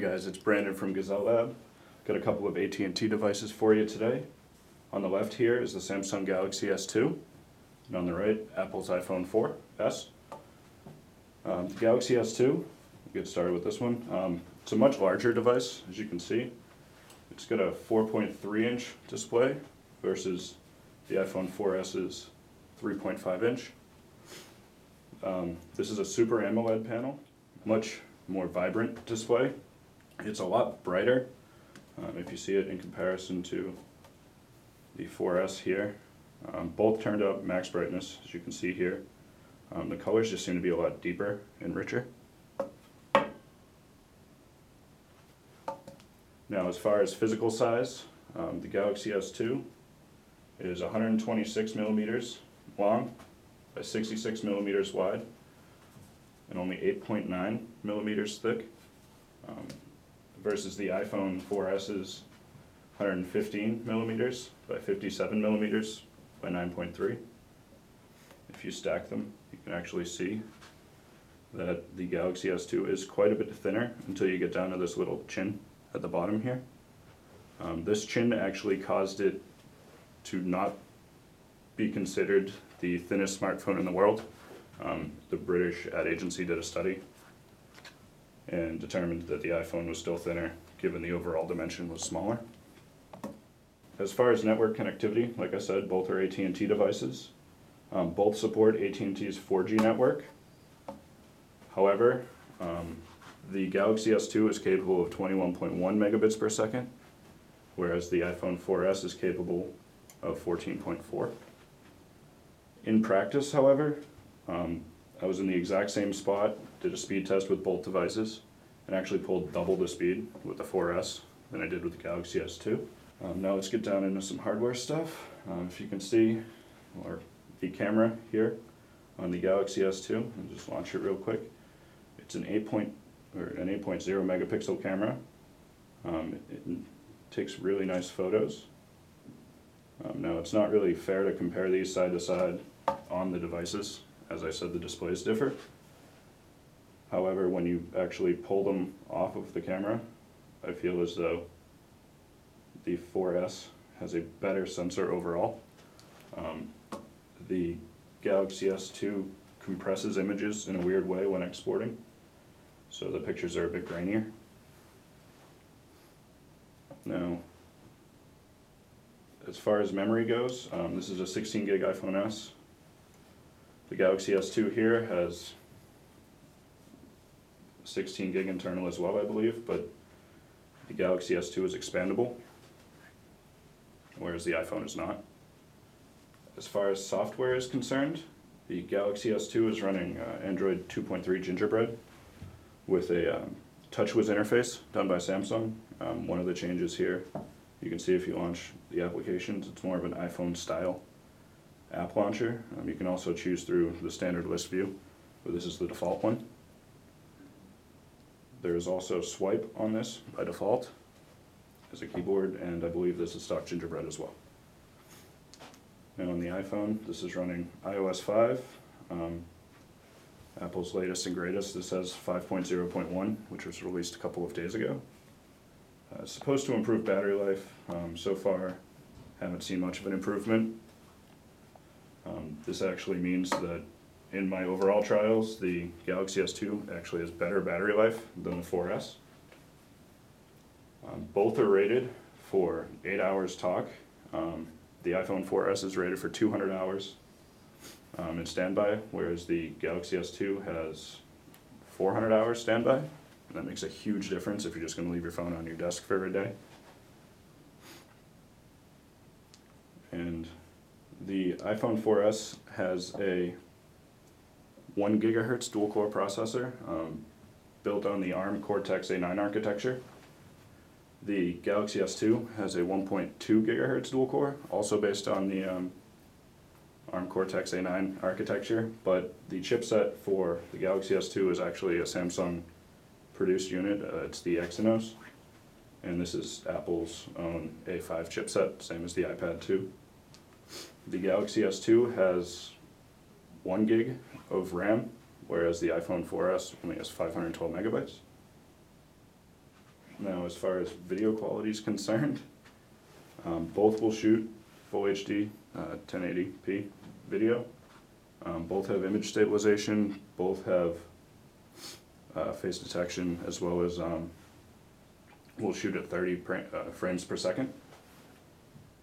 guys? It's Brandon from GazelleLab. Got a couple of AT&T devices for you today. On the left here is the Samsung Galaxy S2, and on the right, Apple's iPhone 4S. The Galaxy S2, we'll get started with this one. It's a much larger device, as you can see. It's got a 4.3-inch display versus the iPhone 4S's 3.5-inch. This is a Super AMOLED panel, much more vibrant display. It's a lot brighter if you see it in comparison to the 4S here. Both turned up max brightness, as you can see here. The colors just seem to be a lot deeper and richer. Now, as far as physical size, the Galaxy S2 is 126 millimeters long by 66 millimeters wide and only 8.9 millimeters thick, versus the iPhone 4S's 115 millimeters by 57 millimeters by 9.3. If you stack them, you can actually see that the Galaxy S2 is quite a bit thinner until you get down to this little chin at the bottom here. This chin actually caused it to not be considered the thinnest smartphone in the world. The British ad agency did a study and determined that the iPhone was still thinner, given the overall dimension was smaller. As far as network connectivity, like I said, both are AT&T devices. Both support AT&T's 4G network. However, the Galaxy S2 is capable of 21.1 megabits per second, whereas the iPhone 4S is capable of 14.4. In practice, however, I was in the exact same spot, did a speed test with both devices, and actually pulled double the speed with the 4S than I did with the Galaxy S2. Now let's get down into some hardware stuff. If you can see, or the camera here on the Galaxy S2, I'll just launch it real quick. It's an 8.0 megapixel camera. It takes really nice photos. Now, it's not really fair to compare these side to side on the devices. As I said, the displays differ. However, when you actually pull them off of the camera, I feel as though the 4S has a better sensor overall. The Galaxy S2 compresses images in a weird way when exporting, so the pictures are a bit grainier. Now, as far as memory goes, this is a 16 gig iPhone S. The Galaxy S2 here has 16 gig internal as well, I believe, but the Galaxy S2 is expandable, whereas the iPhone is not. As far as software is concerned, the Galaxy S2 is running Android 2.3 Gingerbread with a TouchWiz interface done by Samsung. One of the changes here, you can see if you launch the applications, it's more of an iPhone style app launcher. You can also choose through the standard list view, but this is the default one. There is also swipe on this by default as a keyboard, and I believe this is stock Gingerbread as well. Now on the iPhone, this is running iOS 5, Apple's latest and greatest. This has 5.0.1, which was released a couple of days ago. It's supposed to improve battery life. So far, haven't seen much of an improvement. This actually means that in my overall trials, the Galaxy S2 actually has better battery life than the 4S. Both are rated for 8 hours talk. The iPhone 4S is rated for 200 hours in standby, whereas the Galaxy S2 has 400 hours standby. And that makes a huge difference if you're just going to leave your phone on your desk for a day. And the iPhone 4S has a 1 gigahertz dual-core processor built on the ARM Cortex-A9 architecture. The Galaxy S2 has a 1.2 gigahertz dual-core, also based on the ARM Cortex-A9 architecture, but the chipset for the Galaxy S2 is actually a Samsung-produced unit. It's the Exynos, and this is Apple's own A5 chipset, same as the iPad 2. The Galaxy S2 has 1 gig of RAM, whereas the iPhone 4S only has 512 megabytes. Now, as far as video quality is concerned, both will shoot full HD 1080p video. Both have image stabilization, both have face detection, as well as will shoot at 30 frames per second.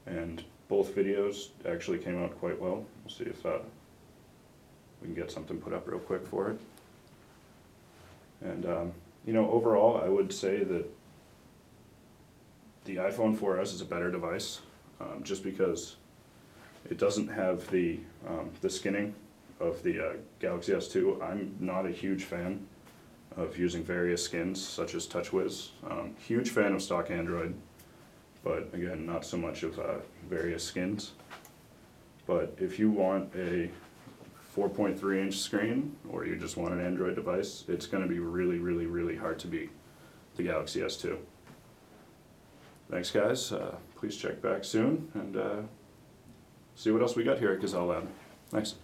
And both videos actually came out quite well. We'll see if we can get something put up real quick for it. And you know, overall, I would say that the iPhone 4S is a better device, just because it doesn't have the skinning of the Galaxy S2. I'm not a huge fan of using various skins, such as TouchWiz. Huge fan of stock Android, but again, not so much of various skins. But if you want a 4.3-inch screen, or you just want an Android device, it's going to be really, really, really hard to beat the Galaxy S2. Thanks, guys. Please check back soon and see what else we got here at GazelleLab. Thanks.